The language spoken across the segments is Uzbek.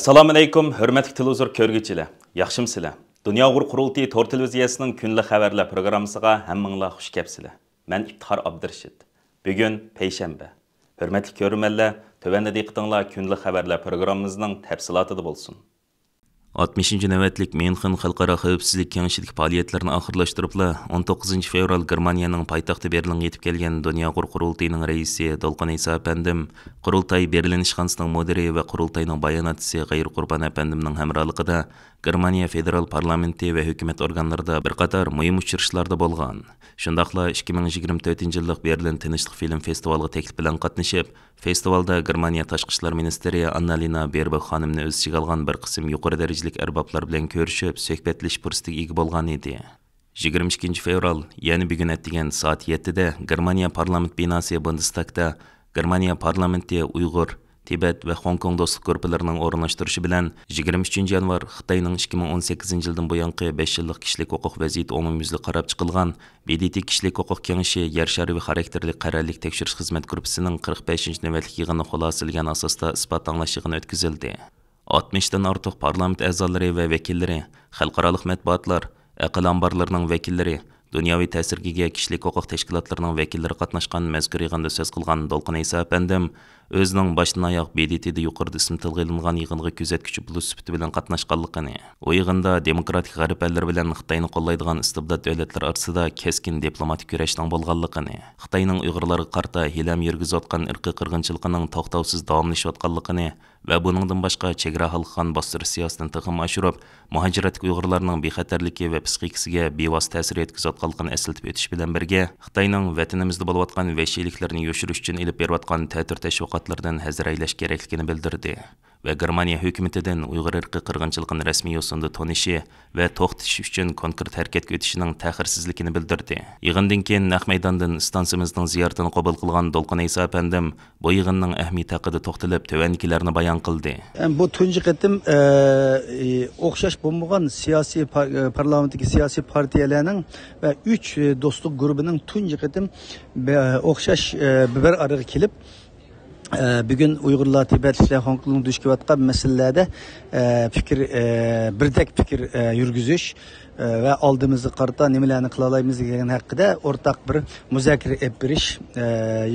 Assalamu alaykum, hörmətli televizor körgüçiler. Yaxşımsızlar? Dünya Qurultayı Tor televiziyasının günlük xəbərlər proqramısıga hammanglar xush kelibsizlar. Mən İftihar Abdurashid. Bugün peyshanba. Hörmətli görürmənlər, tövəndə diqqətinizlər günlük xəbərlər proqramımızın təfsilatıda bolsun. 60. növbətlik Münxen Xalqaro Xavfsizlik Kengişidagi faoliyatlarni oxirlashtiribla 19 fevral Germaniyaning poytaxti Berlinga yetib kelgan Dünya Qurultayining raisi Dolqon Isa apandim, Qurultay Berlin ishxonasining mudiri va Qurultayning bayonotchisi G'ayur Qurban apandimning hamrohligida Germaniya federal parlamenti va hukumat organlarida bir qator muhim uchrashuvlarda bo'lgan. Shundaqla 2024-yillik Berlin Tinchlik film festivaliga taklif bilan qatnashib, festivalda Germaniya tashqi ishlar ministri Annalena Baerbock xonimni o'z ichiga olgan bir qism yuqori darajali erboblar bilan ko'rishib, suhbatlashish fursatiga ega bo'lgan edi. 22 fevral, ya'ni bugun degan soat 7 da Germaniya parlament binosi Bundestagda Germaniya parlamenti Uyg'ur, Tibet va Hong Kong do'stlik guruhlarining o'rinlashtirishi bilan 23 yanvar Xitoyning 2018 yildan buyangi 5 yillik kishilik huquq vaziyati umumyuzli qarab chiqilgan BDT kishilik huquq kengashi yer shariy xarakterli qarorlik tekshirish xizmat guruhining 45 navbatlik yig'ini xulosalangan asosda isbot anglash yig'ini o'tkazildi. 60 dan ortiq parlament a'zolari va vakillari, xalqaro matbuotlar, aql omborlarining vakillari, dunyoviy ta'sirga ega kishilik huquq tashkilotlarining vakillari qatnashgan mazkur yig'inda so'z qilgan Dolqon Isa apandim o'zining boshdan oyoq BDTda yuqorida ismi tilga ilingan yig'inga kuzatuvchi bo'lib sifati bilan qatnashganligini, u yig'inda demokratik g'arb ellar bilan Xitoyni qo'llaydigan istibdod davlatlar orasida keskin diplomatik kurashning bo'lganligini, Xitoyning Uyg'urlarga qarta hilam yurgizayotgan irqiy qirg'inchiligining to'xtovsiz davomlashayotganligini va buningdan boshqa chegara halqan bostirish siyosatini taqim oshirib, muhojiratlik Uyg'urlarning bexatarligi va psixikasiga bevosita ta'sir yetkazayotganligini eslatib o'tish bilan birga, Xitoyning vatanimizda bo'layotgan vahshiyliklarni yoshirish uchun ilib berayotgan ta'tir tashviqotlardan hazar aylash kerakligini bildirdi va Germaniya hukumatidan Uyg'ur irqiy qirg'inchiligini rasmiy yo'sinda tonishi va to'xtatish uchun konkret harakatga o'tishining ta'xirsizligini bildirdi. Yig'indan keyin naq maydondan stansimizning ziyoratini qabul qilgan Dolqon Isa apandim bu yig'inning ahamiyati haqida to'xtalib, tovandikilarni bayon qildi. Bu tunji qatim o'xshash bo'lmagan siyosiy parlamentdagi siyosiy partiyalarning va 3 do'stlik guruhining tunji qatim o'xshash bir araga kelib bugün Uyg'urlar, Tibetliklar, Hong Kong duch kelayotgan masalalarda birdek fikir yurgizish va oldimizga qarata nimalarni qila olamiz degan haqida o'rtaq bir muzokara olib berish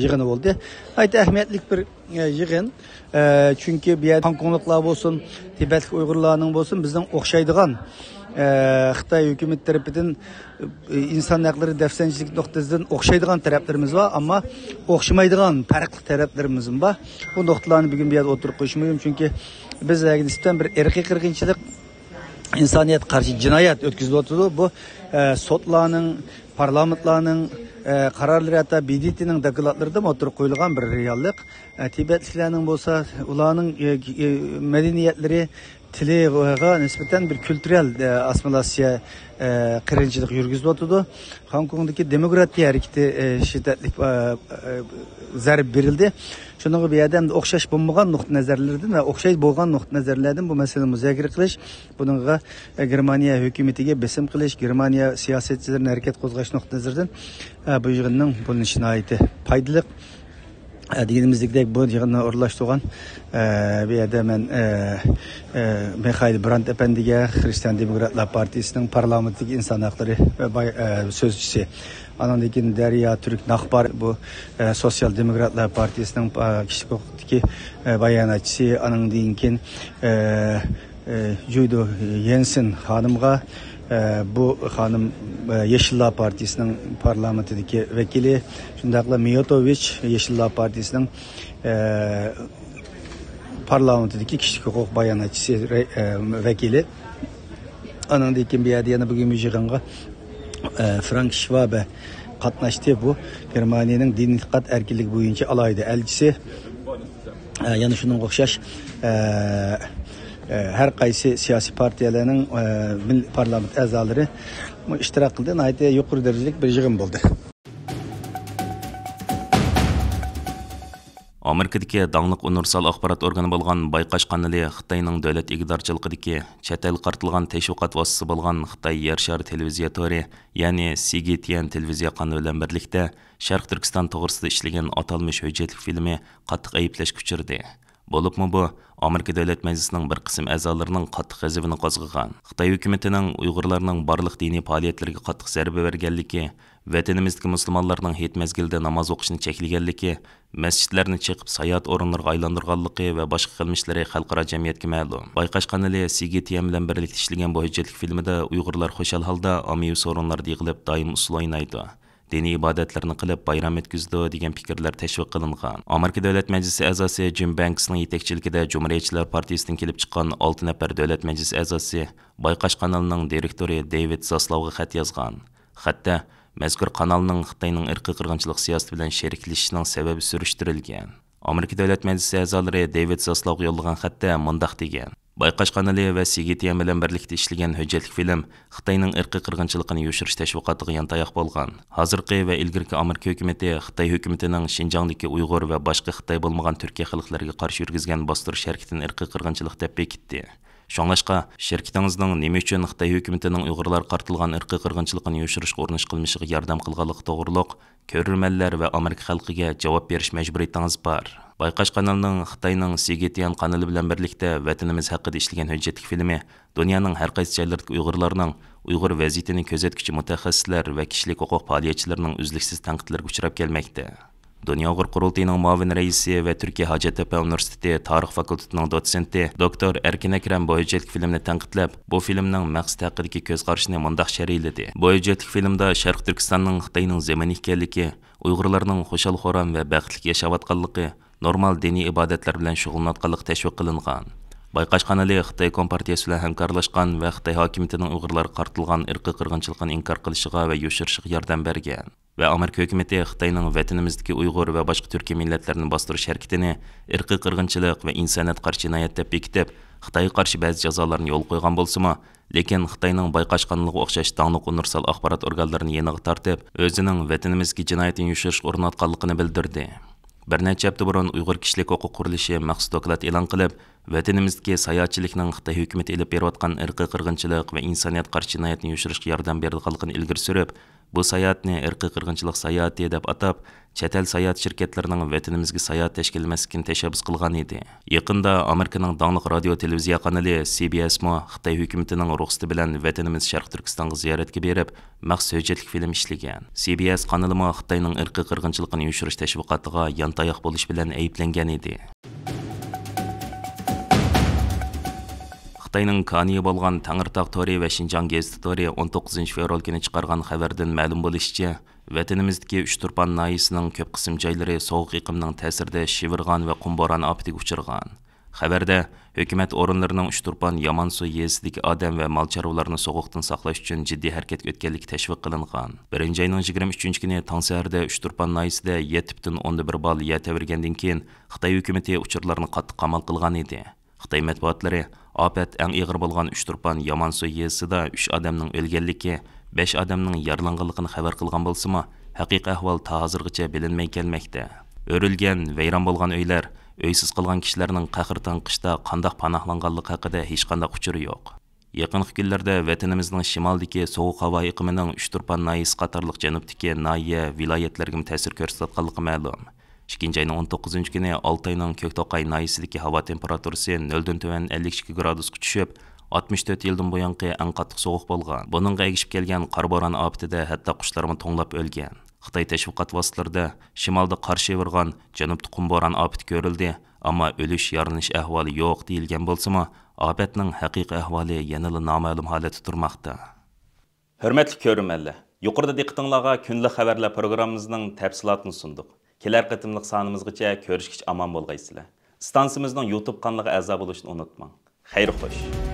yig'ini bo'ldi. Ayta ahamiyatli bir yig'in. Chunki bu yerda Hong Kongliklar bo'lsin, Tibetlik Uyg'urlarning bo'lsin, bizning o'xshaydigan Xitoy hukumat tarafidan inson haqlari dafsanchilik nuqtasidan o'xshaydigan taraflarimiz var, ammo o'xshamaydigan farqli taraflarimiz bor. Bu nuqtalarni bugun bu yerda o'tirib qo'yish mumkin, chunki biz nisbatan bir irqiy qirg'inchilik, insoniyat qarshi jinoyat o'tkazilyapti. Bu sotlarning, parlamentlarning qarorlari, hatto BDTning dokladlarida o'tirib qo'yilgan bir reallik. Tibetliklarning bo'lsa, ularning madaniyatlari tiliga nisbatan bir kültürel assimilasiya qirg'inchilik yurgizilyapti. Hong Kongdagi demokratiya harakati shiddetli zarb berildi. Shunga bu yerda o'xshash bo'lmagan nuqta nazarlardan va o'xshash bo'lgan nuqta nazarlardan bu masalani muzokara qilish, buningga Germaniya hukumatiga besim qilish, Germaniya siyosatchilarini harakat qo'zg'ash nuqta nazaridan bu yig'inning bo'linishi nihoyatda foydali. Deganimizdek bu yig'inni o'rlashtirgan bu yerda men Mikhail Brandt apandiga, Xristian Demokratlar Partiyasining parlamentdagi inson haqlari so'zchisi, andan keyin Darya Turk Naxbar, bu Sosyal Demokratlar Partiyasining kishilik huquqdagi bayonotchisi, andan keyin Judo Jensen xonimga, bu xanım Yeşillar Partisi'nin parlamentideki vekili, şundakla Miyotovich Yeşillar Partisi'nin parlamentideki kişilik hukuk bayanatçısı vekili. Anandaki bir yerde yana bugün müjganğa Frank Schwabe qatnaştı. Bu Germaniyanın din itiqad erkinligi bo'yicha alayda elchisi. Yani şunun o'xshash her qaysi siyasi partiyalarning parlament a'zolari ishtirok qildi. Ayta yuqori darajalik bir yig'in bo'ldi. Amerikadagi dаңлык universal axborot organi bo'lgan Bayqash kanali Xitoyning davlat ig'dorchiligidagi chet el qartilgan tashviqot vositasi bo'lgan Xitoy yer shari televiziyatori, ya'ni CGTN televiziya kanali bilan birlikda Sharq Turkiston to'g'risida ishlagan atalmish hujjatli filmi qattiq ayblashga uchirdi. Bo'libmi bu Amerika Davlat Majlisining bir qism a'zolarining qattiq g'azabini qo'zg'agan. Xitoy hukumatining Uyg'urlarning barliq diniy faoliyatlariga qattiq zarba berganligi, vatanimizdagi musulmonlarning hech mezgilda namoz o'qishni cheklaganligi, masjidlarni chiqib sayohat o'rinlariga aylantirganligi va boshqa qilmishlari xalqaro jamiyatga ma'lum. Bayqash kanali CGTN bilan birlikda ishlagan bu hujjatli filmida Uyg'urlar xo'shal holda ommaviy so'rinlarda yig'ilib doim usul o'ynaydi. Diniy ibodatlarni qilib bayram o'tkazdi degan fikrlar tashviq qilingan. Amerika Davlat Majlisi a'zosi Jim Banksning yetakchiligida Cumhuriyetchilar partiyasidan kelib chiqqan 6 nafar Davlat Majlisi a'zosi Bayqash kanalining direktori David Zaslavga xat yozgan. Xatda mazkur kanalning Xitoyning irqiy qirg'inchilik siyosati bilan sheriklashishining sababi surishtirilgan. Amerika Davlat Majlisi a'zolari David Zaslavga yo'llagan xatda mundaq degan: Bayqash kanali va CGTN bilan birlikda ishlagan hujjatli film Xitoyning irqiy qirg'inchiligini yoshirish tashviqotiga yantayoq bo'lgan. Hozirgi va ilgirki Amerika hukumati Xitoy hukumatining Xinjiangdagi Uyg'ur va boshqa Xitoy bo'lmagan Turkiya xalqlariga qarshi yurgizgan bostirish harakatini irqiy qirg'inchilik deb bekitdi. Shunglashqa, şirketingizning nima uchun Xitoy hukumatining Uyg'urlar qartilgan irqiy qirg'inchilikni yoshirishga urinish qilmishiga yordam qilganligi to'g'riliq ko'rurmanlar va Amerika xalqiga javob berish majburiyatingiz bor. Bayqash kanalining Xitoyning CGTN kanali bilan birlikda vatanimiz haqida ishlagan hujjatli filmi dunyoning har qaysi joylaridagi Uyg'urlarning Uyg'ur vaziyatini kuzatuvchi mutaxassislar va kishilik huquq faoliyatchilarining uzluksiz tanqidlarga uchrab kelmoqda. Dünya Uyg'ur qurultiyining muavin raisi va Turkiya Hacettepe Universiteti tarix fakultetining dotsenti Dr. Erkin Akram bu hujjatli filmni tanqidlab, bu filmning maqsadi haqidagi ko'z qarashini mundaq sharhladi. Bu hujjatli filmda Sharq Turkistonning Xitoyning zamani ekanligi, Uyg'urlarning xushal-xo'ram va baxtli yashayotganligi, normal diniy ibodatlar bilan shug'ullanayotganligi tashviq qilingan. Bayqash kanali Xitoy Kompartiyasi bilan hamkorlashgan va Xitoy hokimiyatining Uyg'urlar qartilgan irqiy qirg'inchilikni inkor qilishiga va yoshirishiga yordam bergan. Ve Amerika hukumati Xitoyning vatanimizdagi Uyg'ur va boshqa turkiy millatlarni bostirish harakatini irqiy qirg'inchilik va insoniyat qarshi jinoyat deb bekitib, Xitoyga qarshi ba'zi jazolarni yo'l qo'ygan bo'lsa-mu, lekin Xitoyning Bayqash kanaliga o'xshash taniqli universal axborot organlarini yeniga tortib, o'zining vatanimizga jinoyatni yoshirishga urinayotganligini bildirdi. Bir necha hafta burun Uyg'ur kishilik huquq qurilishi maxsus doklad e'lon qilib, vatanimizdagi sayohatchilikning Xitoy hukumati elib berayotgan irqiy qirg'inchilik va insoniyat qarshi jinoyatni yoshirishga yordam berganligini ilgari surib, bu sayohatni irqiy qirg'inchilik sayohati deb atab, chet el sayohat shirkatlarining vatanimizga sayohat tashkillasini tashabbus qilgan edi. Yaqinda Amerikaning dongli radio televiziya kanali CBS mo Xitoy hukumatining ruxsati bilan vatanimiz Sharq Turkistonga ziyoratga berib, maxsus hujjatli film ishlagan. CBS kanali mo Xitoyning irqiy qirg'inchilikni yoshirish tashviqotiga yantayoq bo'lish bilan ayblangan edi. Xitoyning Kaniya bo'lgan Tangirtaq tori va Xinjiang gazeti tori 19 fevral kuni chiqargan xabardan ma'lum bo'lishicha, vatanimizdagi Uchturpan noyisining ko'p qism joylari sovuq iqlimning ta'sirida shivirg'an va qum bo'roni ofatiga uchirgan. Xabarda hukumat o'rinlarining Uchturpan Yamansu yezisidagi odam va mol chorvalarni sovuqdan saqlash uchun jiddiy harakat o'tganligi tashviq qilingan. 1-oyning 23 kuni tong saharda Uchturpan noyisida 7.1 bal yer tavirgandan keyin Xitoy hukumati uchurlarni qattiq qamal qilgan edi. Xitoy matbuotlari afat eng ig'ir bo'lgan Uchturpan Yamansu yezisida 3 odamning o'lganligi, 5 odamning yaralanganligini xabar qilgan bo'lsa-mu, haqiqiy ahvol hozirgacha bilinmay kelmoqda. O'rilgan, vayron bo'lgan uylar, uysiz qolgan kishilarning qahrdan qishda qanday panohlanganligi haqida hech qanday uchur yo'q. Yaqinqi kunlarda vatanimizning shimoldagi sovuq havo iqimining Uchturpan noyisi qatorliq janubdagi noya viloyatlarga ta'sir ko'rsatganligi ma'lum. 2-ayning 19 kuni Oltayning Ko'kto'qay noyisidagi havo temperaturasi 0 dan tuvan 52 gradusga tushib, 64 yildan buyangi eng qattiq sovuq bo'lgan. Buningga egishib kelgan qor bo'roni ofatida hatto qushlarmi to'nglab o'lgan. Xitoy tashviqot vositalarida shimolda qarshi virgan janubda qum bo'roni ofati ko'rildi, ammo o'lish yaranish ahvoli yo'q deyilgan bo'lsa-mu, ofatning haqiqiy ahvoli yanada noma'lum holatda turmoqda. Hurmatli ko'ruvchilar, yuqorida diqqatingizga kunlik xabarlar programmamizning tafsilotini sundik. Kelar qitimliq sonimizgacha ko'rishgich amon bo'lgaysizlar. Stansimizning YouTube kanaliga a'zo bo'lishni unutmang. Xayr xo'sh.